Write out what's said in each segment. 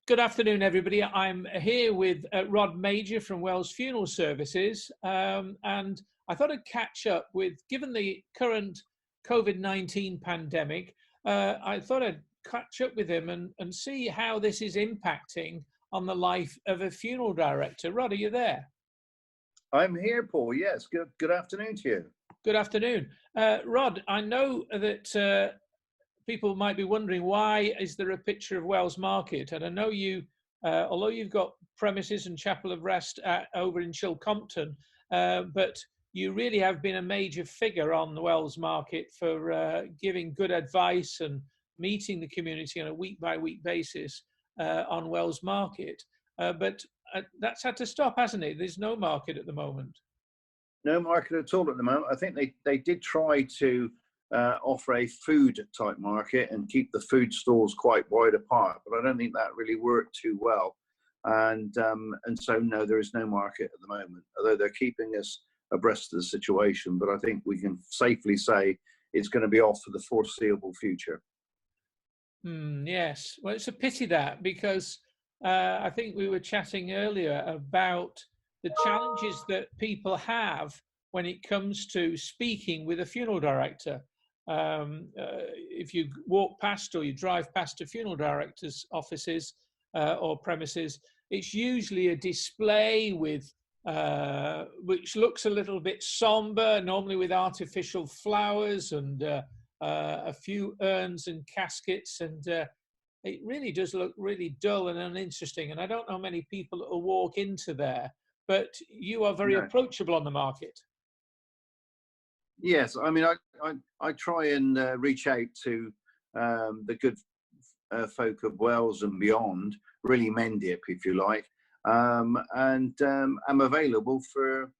Good afternoon, everybody. I'm here with Rod Major from Wells Funeral Services, and I thought I'd catch up with, given the current COVID-19 pandemic, I thought I'd catch up with him and see how this is impacting on the life of a funeral director. Rod, are you there? I'm here, Paul. Yes, good afternoon to you. Good afternoon. Rod, I know that people might be wondering, why is there a picture of Wells Market? And I know you, although you've got premises and Chapel of Rest over in Chilcompton, but you really have been a major figure on the Wells Market for giving good advice and meeting the community on a week-by-week basis on Wells Market. But that's had to stop, hasn't it? There's no market at the moment. No market at all at the moment. I think they did try to offer a food type market and keep the food stores quite wide apart, but I don't think that really worked too well. And so no, there is no market at the moment, although they're keeping us abreast of the situation. But I think we can safely say it's going to be off for the foreseeable future. Yes, well, it's a pity that, because I think we were chatting earlier about the challenges that people have when it comes to speaking with a funeral director. If you walk past or you drive past a funeral director's offices or premises, it's usually a display with which looks a little bit somber, normally with artificial flowers and a few urns and caskets, and it really does look really dull and uninteresting. And I don't know many people that will walk into there, but you are very approachable on the market. Yes, I mean, I try and reach out to the good folk of Wales and beyond, really Mendip, if you like, and I'm available for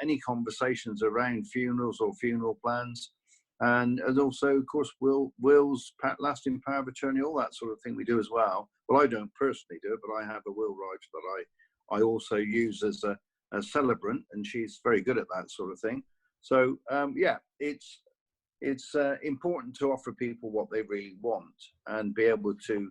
any conversations around funerals or funeral plans, and also, of course, wills, lasting power of attorney, all that sort of thing we do as well. Well, I don't personally do it, but I have a will writer that I also use as a celebrant, and she's very good at that sort of thing. So yeah, it's important to offer people what they really want and be able to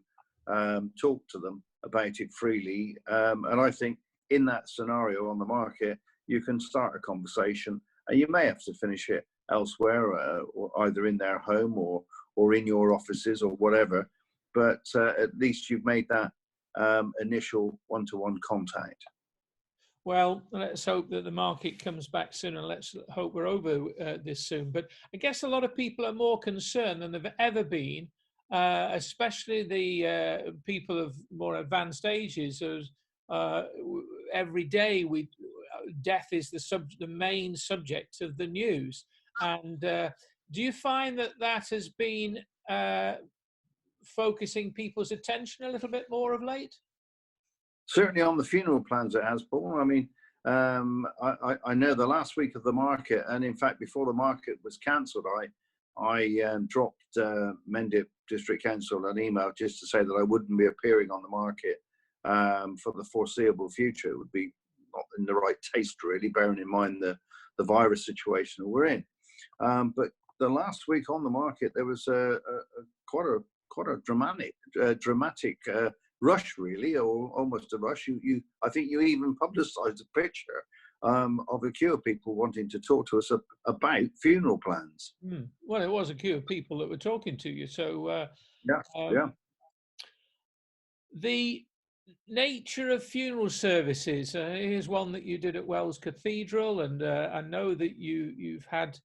talk to them about it freely. And I think in that scenario on the market, you can start a conversation, and you may have to finish it elsewhere, or either in their home or in your offices or whatever. But at least you've made that initial one-to-one contact. Well, let's hope that the market comes back soon, and let's hope we're over this soon. But I guess a lot of people are more concerned than they've ever been, especially the people of more advanced ages. Every day, death is the main subject of the news. And do you find that has been focusing people's attention a little bit more of late? Certainly on the funeral plans it has, Paul. I mean, I know the last week of the market, and in fact, before the market was cancelled, I dropped Mendip District Council an email just to say that I wouldn't be appearing on the market for the foreseeable future. It would be not in the right taste, really, bearing in mind the virus situation we're in. But the last week on the market, there was quite a dramatic rush, really, or almost a rush. I think you even publicised a picture of a queue of people wanting to talk to us about funeral plans. Well, it was a queue of people that were talking to you. So yeah. The nature of funeral services. Here's one that you did at Wells Cathedral, and I know that you've had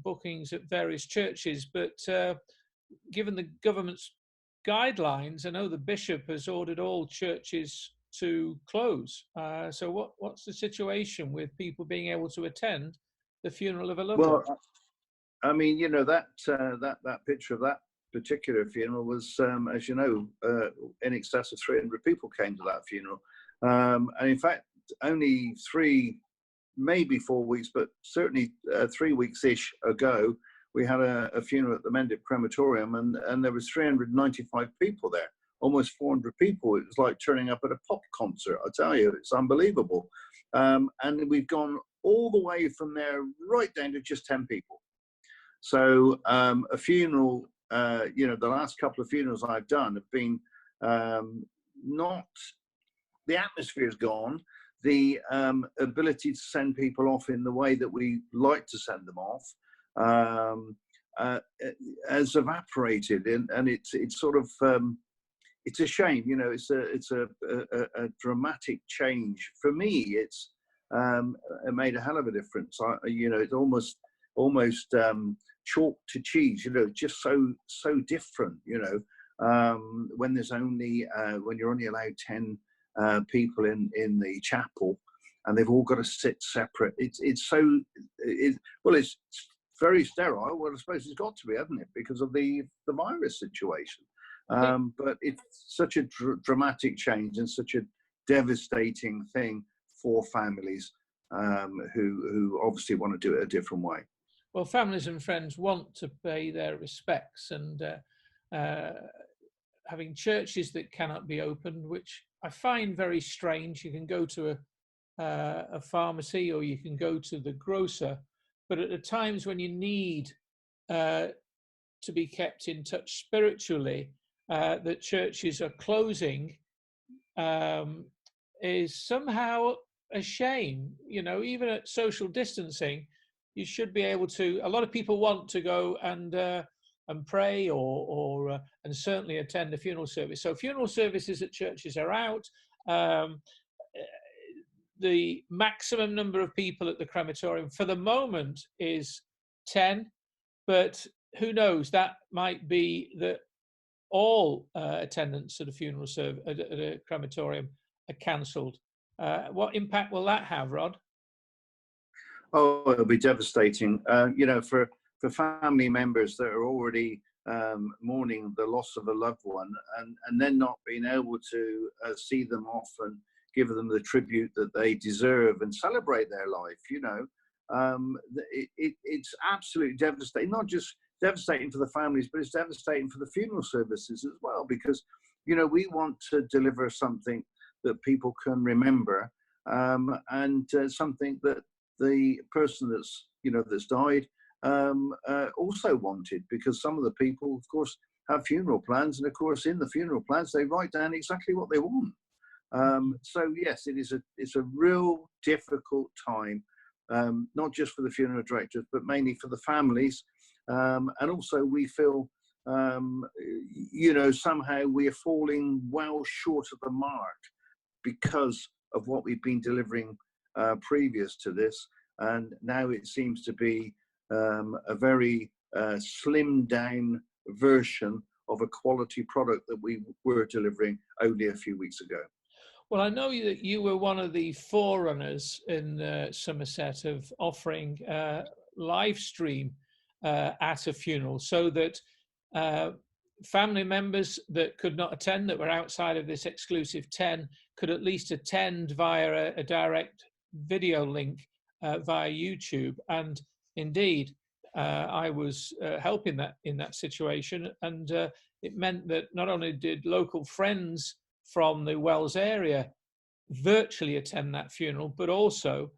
bookings at various churches, but given the government's guidelines, I know the bishop has ordered all churches to close. So what's the situation with people being able to attend the funeral of a loved one? Well, I mean, you know, that picture of that particular funeral was, as you know, in excess of 300 people came to that funeral. And in fact, only 3, maybe 4 weeks, but certainly 3 weeks-ish ago, we had a funeral at the Mendip Crematorium, and there was 395 people there, almost 400 people. It was like turning up at a pop concert. I tell you, it's unbelievable. And we've gone all the way from there right down to just 10 people. So a funeral, you know, the last couple of funerals I've done have been Not the atmosphere is gone. The ability to send people off in the way that we like to send them off um, has evaporated, and it's sort of it's a shame. You know, it's a dramatic change for me. It made a hell of a difference. You know, it's almost chalk to cheese. You know, just so different. You know, when there's only when you're only allowed 10 people in the chapel, and they've all got to sit separate. It's very sterile. Well, I suppose it's got to be, hasn't it, because of the virus situation. But it's such a dramatic change and such a devastating thing for families who obviously want to do it a different way. Well, families and friends want to pay their respects, and having churches that cannot be opened, which I find very strange. You can go to a pharmacy or you can go to the grocer, but at the times when you need to be kept in touch spiritually, that churches are closing is somehow a shame. You know, even at social distancing, you should be able to. A lot of people want to go and pray or and certainly attend a funeral service. So funeral services at churches are out. The maximum number of people at the crematorium for the moment is 10, but who knows, that might be that all attendance at a funeral service at a crematorium are cancelled. What impact will that have, Rod? Oh, it'll be devastating. You know, for family members that are already mourning the loss of a loved one, and then not being able to see them off and give them the tribute that they deserve and celebrate their life. You know, it's absolutely devastating. Not just devastating for the families, but it's devastating for the funeral services as well, because, you know, we want to deliver something that people can remember, and something that the person that's died also wanted, because some of the people, of course, have funeral plans, and of course in the funeral plans they write down exactly what they want. So yes, it's a real difficult time, not just for the funeral directors, but mainly for the families, and also we feel, you know, somehow we are falling well short of the mark because of what we've been delivering previous to this, and now it seems to be a very slimmed down version of a quality product that we were delivering only a few weeks ago. Well, I know that you were one of the forerunners in Somerset of offering live stream at a funeral, so that family members that could not attend, that were outside of this exclusive 10, could at least attend via a direct video link via YouTube. And indeed, I was helping in that situation, and it meant that not only did local friends from the Wells area virtually attend that funeral, but also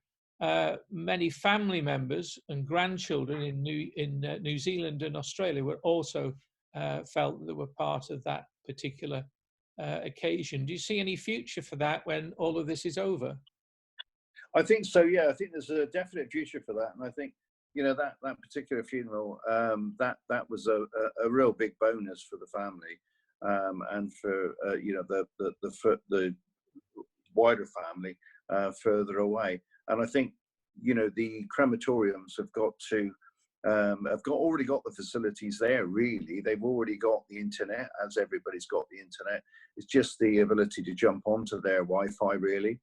many family members and grandchildren in New Zealand and Australia were also felt that they were part of that particular occasion. Do you see any future for that when all of this is over? I think so. Yeah, I think there's a definite future for that, and I think, you know, that particular funeral, that was a real big bonus for the family, and for you know, the wider family further away. And I think, you know, the crematoriums have already got the facilities there. Really, they've already got the internet, as everybody's got the internet. It's just the ability to jump onto their Wi-Fi, really,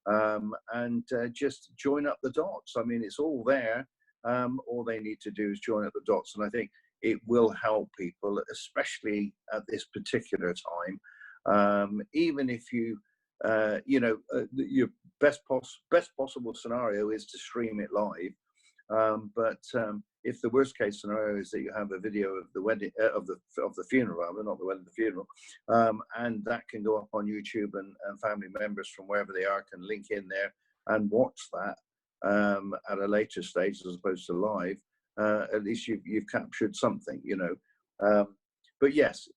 and just join up the dots. I mean, it's all there. All they need to do is join up the dots, and I think it will help people, especially at this particular time. Even if you, you know, your best possible scenario is to stream it live. But if the worst case scenario is that you have a video of the wedding, of the funeral, rather, not the wedding, the funeral, and that can go up on YouTube, and family members from wherever they are can link in there and watch that at a later stage as opposed to live. At least you've captured something, you know. but yes,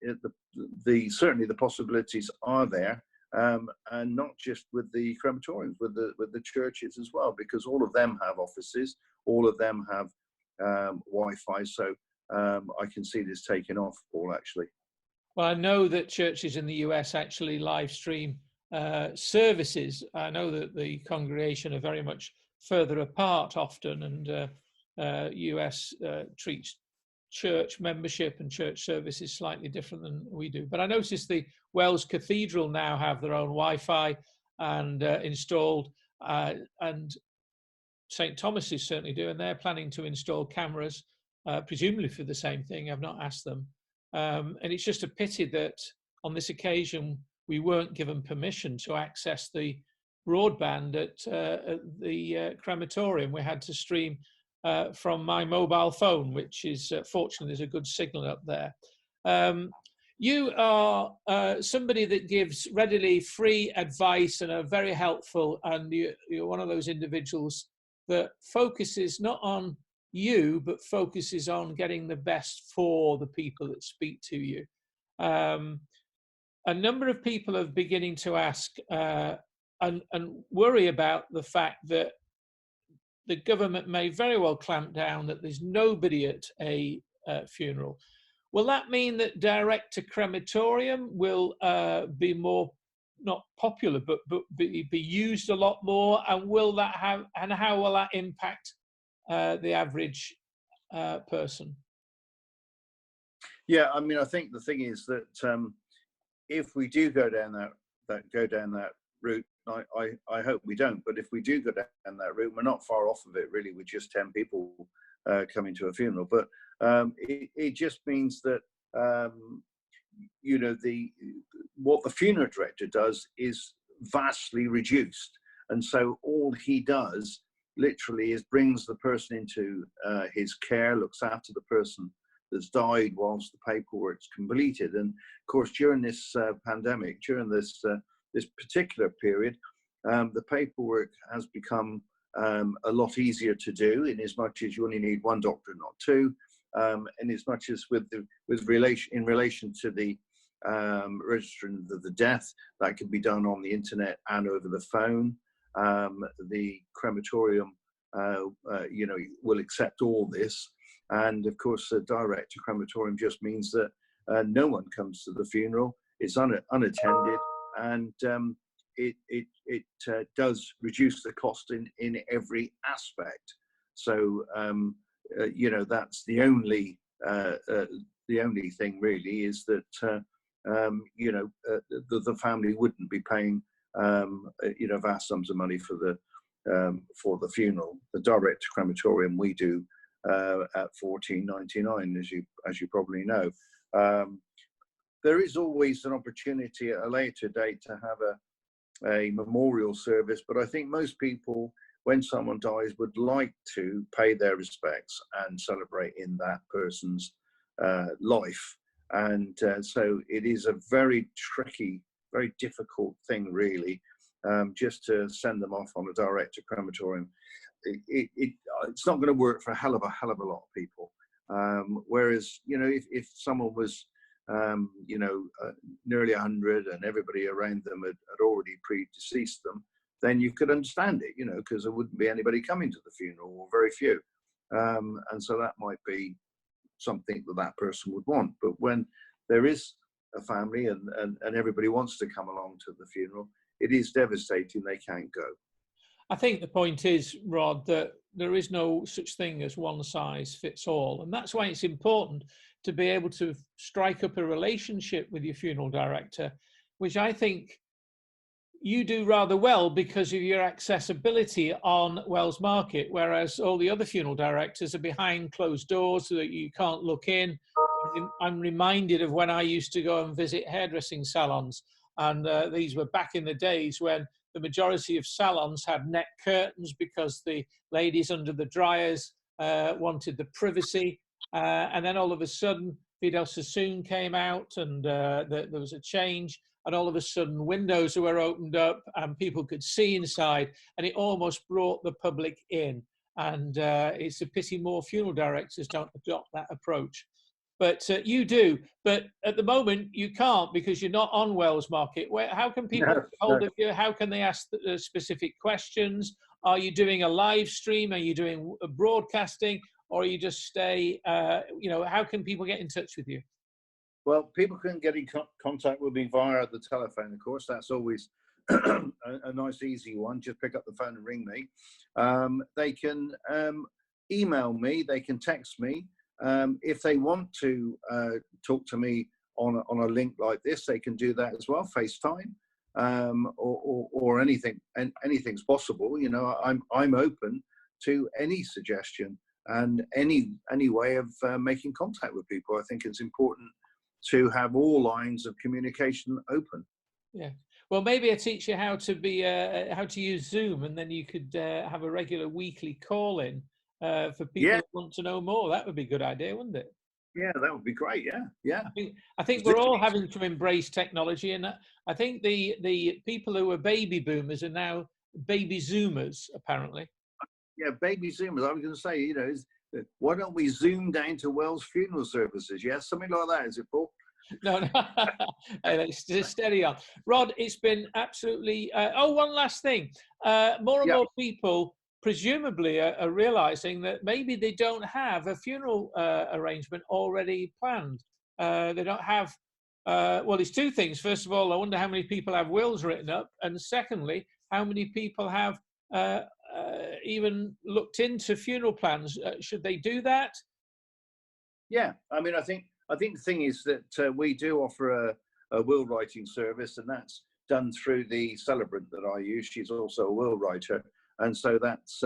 certainly the possibilities are there, and not just with the crematoriums, with the churches as well, because all of them have offices, all of them have Wi-Fi. So I can see this taking off, Paul, actually. Well, I know that churches in the US actually live stream services. I know that the congregation are very much further apart often, and US treats church membership and church services slightly different than we do. But I noticed the Wells Cathedral now have their own Wi-Fi and installed, and St. Thomas is certainly doing. They're planning to install cameras, presumably for the same thing. I've not asked them. And it's just a pity that on this occasion we weren't given permission to access the broadband at the crematorium. We had to stream from my mobile phone, which is fortunately there's a good signal up there. You are somebody that gives readily free advice and are very helpful, and you're one of those individuals that focuses not on you, but focuses on getting the best for the people that speak to you. A number of people are beginning to ask and worry about the fact that the government may very well clamp down, that there's nobody at a funeral. Will that mean that direct to crematorium will be more, not popular, but be used a lot more? And will that have, and how will that impact the average person? Yeah, I mean, I think the thing is that if we do go down that route, I hope we don't. But if we do go down that route, we're not far off of it, really, with just 10 people coming to a funeral. But it just means that you know, what the funeral director does is vastly reduced, and so all he does literally is brings the person into his care, looks after the person that's died whilst the paperwork's completed. And of course, during this pandemic, during this particular period, the paperwork has become a lot easier to do, in as much as you only need one doctor, not two, and as much as in relation to the registering of the death, that can be done on the internet and over the phone. The crematorium, you know, will accept all this, and of course, direct to crematorium just means that no one comes to the funeral. It's unattended, and it does reduce the cost in every aspect. So you know, that's the only thing really, is that you know, the family wouldn't be paying you know, vast sums of money for the funeral. The direct to crematorium we do at $14.99, as you probably know. There is always an opportunity at a later date to have a memorial service, but I think most people, when someone dies, would like to pay their respects and celebrate in that person's life. And so it is a very tricky, very difficult thing, really, just to send them off on a direct to crematorium. It's not going to work for a hell of a lot of people. Whereas, you know, if someone was you know, nearly 100 and everybody around them had already predeceased them, then you could understand it, you know, because there wouldn't be anybody coming to the funeral, or very few. And so that might be something that person would want. But when there is a family and everybody wants to come along to the funeral, it is devastating they can't go. I think the point is, Rod, that there is no such thing as one size fits all. And that's why it's important to be able to strike up a relationship with your funeral director, which I think you do rather well because of your accessibility on Wells Market, whereas all the other funeral directors are behind closed doors so that you can't look in. I'm reminded of when I used to go and visit hairdressing salons, and these were back in the days when the majority of salons had net curtains because the ladies under the dryers wanted the privacy. And then all of a sudden, Fidel Sassoon came out, and there was a change. And all of a sudden, windows were opened up and people could see inside, and it almost brought the public in. And it's a pity more funeral directors don't adopt that approach. but you do. But at the moment, you can't because you're not on Wells Market. How can people No, get hold no. of you? How can they ask specific questions? Are you doing a live stream? Are you doing a broadcasting? Or you just stay, how can people get in touch with you? Well, people can get in contact with me via the telephone, of course. That's always a nice, easy one. Just pick up the phone and ring me. They can email me. They can text me. If they want to talk to me on a link like this, they can do that as well, FaceTime, or anything. And anything's possible. You know, I'm open to any suggestion and any way of making contact with people. I think it's important to have all lines of communication open. Yeah. Well, maybe I teach you how to use Zoom, and then you could have a regular weekly call in for people Yeah, who want to know more. That would be a good idea, wouldn't it? yeah, that would be great. Yeah, yeah. I think Zoom we're all meetings. having to embrace technology, and I think the people who are baby boomers are now baby Zoomers, apparently. Yeah, baby Zoomers. I was going to say, why don't we Zoom down to Wells funeral services? Yeah, something like that. Is it, Paul? No, no. Hey, let's just steady on. Rod, it's been absolutely. One last thing. More and Yeah, more people, presumably, are realizing that maybe they don't have a funeral arrangement already planned. They don't have. Well, there's two things. First of all, I wonder how many people have wills written up, and secondly, how many people have even looked into funeral plans. Should they do that? yeah. I mean, I think the thing is that we do offer a will writing service, and that's done through the celebrant that I use. She's also a will writer, and so that's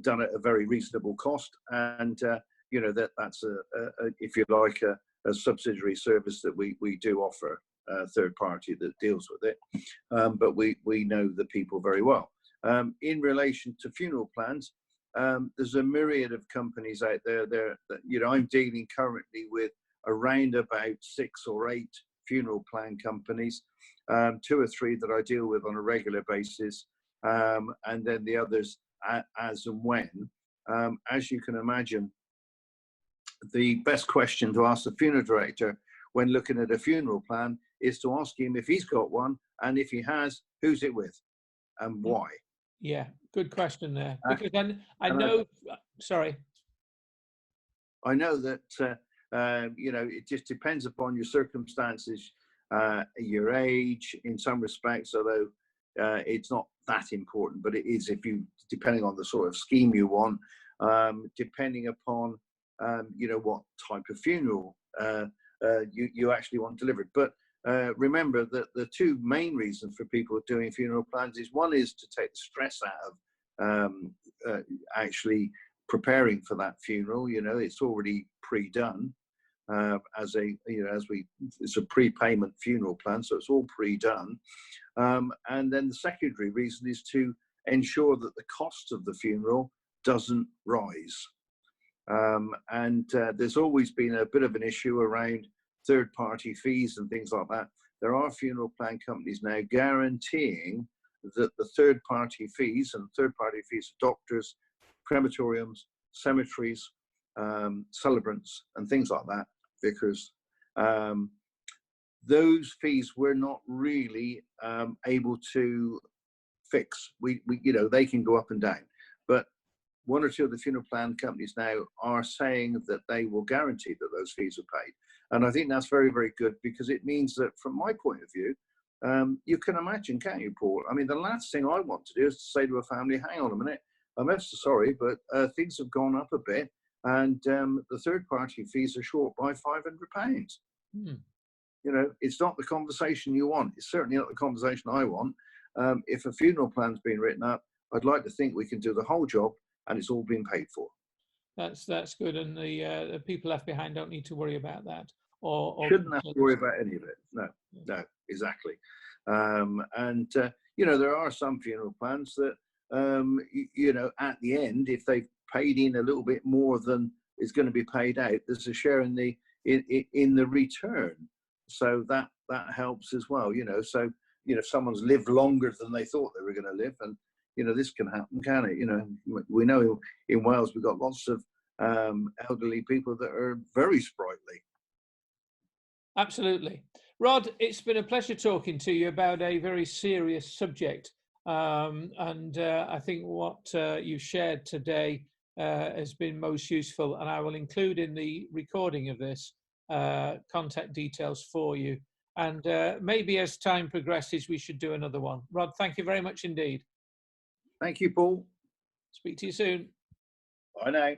done at a very reasonable cost. And that's if you like, a subsidiary service that we do offer, a third party that deals with it. But we know the people very well. In relation to funeral plans, there's a myriad of companies out there. I'm dealing currently with around about 6 or 8 funeral plan companies, 2 or 3 that I deal with on a regular basis, and then the others as and when. As you can imagine, the best question to ask the funeral director when looking at a funeral plan is to ask him if he's got one, and if he has, who's it with and why. Yeah, good question there. Uh, Because then I and know. Sorry. I know that it just depends upon your circumstances, your age, in some respects. Although it's not that important, but it is depending on the sort of scheme you want, depending upon what type of funeral you actually want delivered. But remember that the 2 main reasons for people doing funeral plans is, one is to take the stress out of actually preparing for that funeral. It's already pre-done, it's a prepayment funeral plan, so it's all pre-done. And then the secondary reason is to ensure that the cost of the funeral doesn't rise. And there's always been a bit of an issue around third-party fees and things like that. There are funeral plan companies now guaranteeing that the third-party fees of doctors, crematoriums, cemeteries, celebrants, and things like that, because those fees we're not really able to fix. They can go up and down, but 1 or 2 of the funeral plan companies now are saying that they will guarantee that those fees are paid. And I think that's very, very good, because it means that, from my point of view, you can imagine, can't you, Paul? I mean, the last thing I want to do is to say to a family, hang on a minute, I'm ever so sorry, but things have gone up a bit, and the third-party fees are short by £500. It's not the conversation you want. It's certainly not the conversation I want. If a funeral plan's been written up, I'd like to think we can do the whole job, and it's all been paid for. That's good, and the people left behind don't need to worry about that. Or shouldn't have to worry about any of it. No, exactly. There are some funeral plans that at the end, if they've paid in a little bit more than is going to be paid out, there's a share in the return. So that helps as well. So if someone's lived longer than they thought they were going to live, and this can happen, can it? We know in Wales we've got lots of elderly people that are very sprightly. Absolutely. Rod, it's been a pleasure talking to you about a very serious subject. And I think what you shared today has been most useful. And I will include in the recording of this contact details for you. And maybe as time progresses, we should do another one. Rod, thank you very much indeed. Thank you, Paul. Speak to you soon. Bye now.